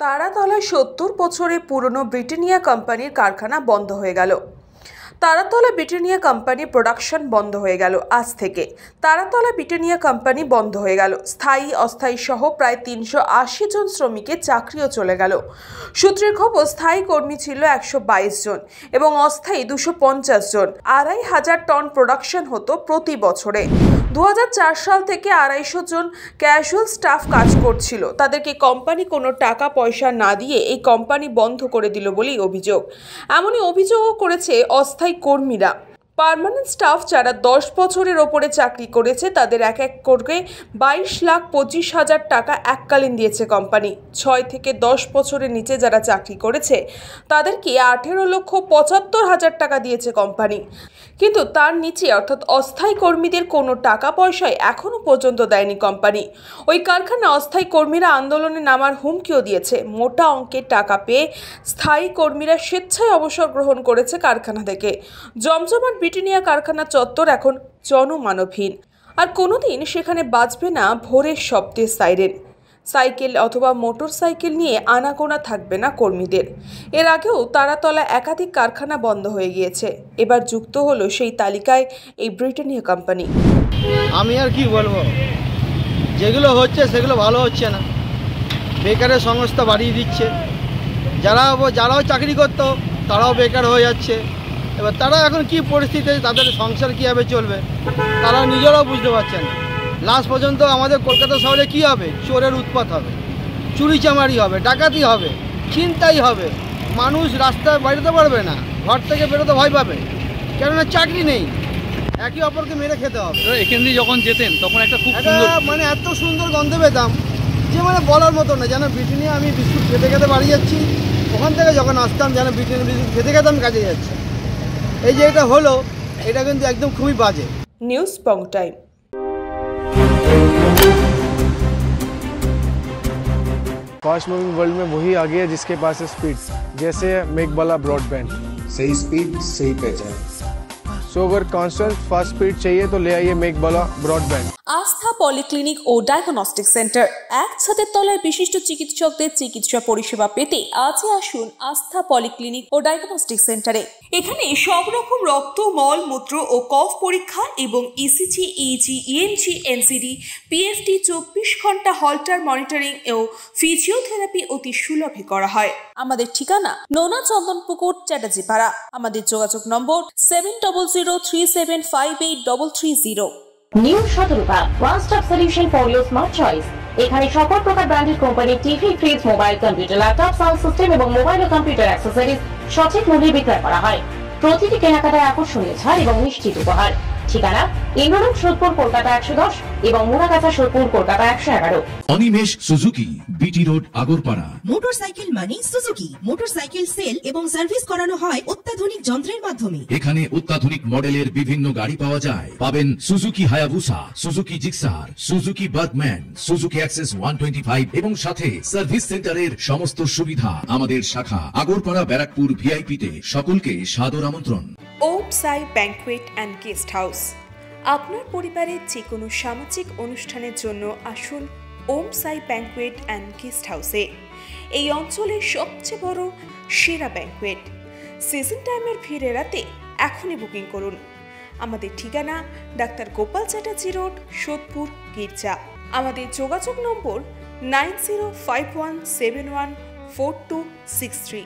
তারাতলায় ৭০ বছরের পুরনো ব্রিটানিয়া কোম্পানির কারখানা বন্ধ হয়ে গেল। তারাতলা ব্রিটানিয়া কোম্পানির প্রোডাকশন বন্ধ হয়ে গেল। আজ থেকে তারাতলা ব্রিটানিয়া কোম্পানি বন্ধ হয়ে গেল। স্থায়ী অস্থায়ী সহ প্রায় ৩৮০ জন শ্রমিকের চাকরিও চলে গেল। সূত্রের খবর, স্থায়ী কর্মী ছিল ১২২ জন এবং অস্থায়ী ২৫০ জন। ২৫০০ টন প্রোডাকশন হতো প্রতি বছরে। ২০০৪ সাল থেকে ২৫০ জন ক্যাজুয়াল স্টাফ কাজ করছিল। তাদেরকে কোম্পানি কোনো টাকা পয়সা না দিয়ে এই কোম্পানি বন্ধ করে দিল বলেই অভিযোগ। এমনই অভিযোগও করেছে অস্থায়ী কর্মীরা। পার্মানেন্ট স্টাফ যারা ১০ বছরের ওপরে চাকরি করেছে তাদের এক এক করে ২২,২৫,০০০ টাকা এককালীন দিয়েছে কোম্পানি। ৬ থেকে ১০ বছরের নিচে যারা চাকরি করেছে তাদেরকে ১৮,৭৫,০০০ টাকা দিয়েছে কোম্পানি। কিন্তু তার নিচে অর্থাৎ অস্থায়ী কর্মীদের কোনো টাকা পয়সায় এখনও পর্যন্ত দেয়নি কোম্পানি। ওই কারখানা অস্থায়ী কর্মীরা আন্দোলনে নামার হুমকিও দিয়েছে। মোটা অঙ্কের টাকা পেয়ে স্থায়ী কর্মীরা স্বেচ্ছায় অবসর গ্রহণ করেছে কারখানা থেকে। জমজমাট ব্রিটানিয়া কারখানা চত্বর এখন জনমানবহীন। আর কোনোদিন সেখানে বাজবে না ভোরের শব্দের সাইরেন। সাইকেল অথবা মোটর সাইকেল নিয়ে আনাগোনা থাকবে না কর্মীদের। এর আগেও তারাতলা একাধিক কারখানা বন্ধ হয়ে গিয়েছে। এবার যুক্ত হলো সেই তালিকায় এই ব্রিটানিয়া কোম্পানি। আমি আর কি বলবো, যেগুলো হচ্ছে সেগুলো ভালো হচ্ছে না। বেকারের সংস্থা বাড়িয়ে দিচ্ছে। যারাও চাকরি করতো তারাও বেকার হয়ে যাচ্ছে। এবার তারা এখন কি পরিস্থিতি, তাদের সংসার কীভাবে চলবে তারা নিজেরাও বুঝতে পারছে না। লাস্ট পর্যন্ত আমাদের কলকাতা শহরে কি হবে? চোরের উৎপাত হবে, চুরি চামারি হবে, ডাকাতি হবে, ছিনতাই হবে। মানুষ রাস্তায় বেরোতে পারবে না, ঘর থেকে বেরোতে ভয় পাবে, কেননা চাকরি নেই। একে অপরকে মেরে খেতে হবে। এখান দিয়ে যখন যেতেন তখন একটা খুব সুন্দর এত সুন্দর গন্ধ পেতাম যে বলার মতো না। যেন ব্রিটানিয়া, আমি বিস্কুট খেতে খেতে বাড়ি যাচ্ছি, ওখান থেকে যখন আসতাম যেন ব্রিটানিয়া বিস্কুট খেতে খেতে আমি কাজে যাচ্ছি। এই যে এটা হলো, এটা কিন্তু একদম খুবই বাজে। নিউজ পং টাইম। फास्ट मूविंग वर्ल्ड में वही आ गया जिसके पास है स्पीड, जैसे मेघबाला ब्रॉडबैंड। सही स्पीड सही पहचान। सो अगर कांस्टेंट फास्ट स्पीड चाहिए तो ले आइए मेघबाला ब्रॉडबैंड। আস্থা পলিক্লিনিক ও ডায়াগনস্টিক সেন্টার, এক ছাদের তলায় বিশিষ্ট চিকিৎসকদের চিকিৎসা পরিষেবা পেতে আজই আসুন আস্থা পলিক্লিনিক ও ডায়াগনস্টিক সেন্টারে। এখানে সব রকম রক্ত, মল, মূত্র ও কফ পরীক্ষা এবং ECG, easy, ENG, NCD, PFT ২৪ ঘন্টা হল্টার মনিটরিং ও ফিজিওথেরাপি অতি সুলভে করা হয়। আমাদের ঠিকানা নোনা চন্দনপুকুর, চ্যাটার্জিপাড়া। আমাদের যোগাযোগ নম্বর 7003758330। New Shatarupa, one stop solution for your smart choice. এখানে সকল প্রকার ব্র্যান্ডেড কোম্পানির TV, fridge, mobile, computer, laptop, sound system এবং মোবাইল ও কম্পিউটার অ্যাক্সেসরিজ সঠিক মূল্যে বিক্রয় করা হয়। প্রতিটি কেনাকাটায় আকর্ষণীয় ছাড় এবং নিশ্চিত উপহার। ঠিকানা ইন্দ্রলোক, সোদপুর, কলকাতা ১১০ এবং Muragachha, Sodepur, Kolkata ১১১। Animesh Suzuki, BT road, Agarpara. Motorcycle মানে সুজুকি। মোটরসাইকেল সেল এবং সার্ভিস করানো হয় অত্যাধুনিক যন্ত্রের মাধ্যমে। এখানে অত্যাধুনিক মডেলের বিভিন্ন গাড়ি পাওয়া যায়। পাবেন Suzuki Hayabusa, Suzuki Gixxer, Suzuki Bergman, Suzuki access 125 এবং সাথে সার্ভিস সেন্টারের সমস্ত সুবিধা। আমাদের শাখা আগরপাড়া, ব্যারাকপুর ভিআইপি তে। সকলকে সাদর আমন্ত্রণ। ওম সাই ব্যাংকুয়েট অ্যান্ড গেস্ট হাউস। আপনার পরিবারের যে কোনো সামাজিক অনুষ্ঠানের জন্য আসুন ওম সাই ব্যাংকুয়েট অ্যান্ড গেস্ট হাউসে। এই অঞ্চলের সবচেয়ে বড় সেরা ব্যাংকুয়েট। সিজন টাইমের ভিড় এড়াতে এখনই বুকিং করুন। আমাদের ঠিকানা ডাক্তার গোপাল চ্যাটার্জি রোড, সোদপুর, গির্জা। আমাদের যোগাযোগ নম্বর 9051714263।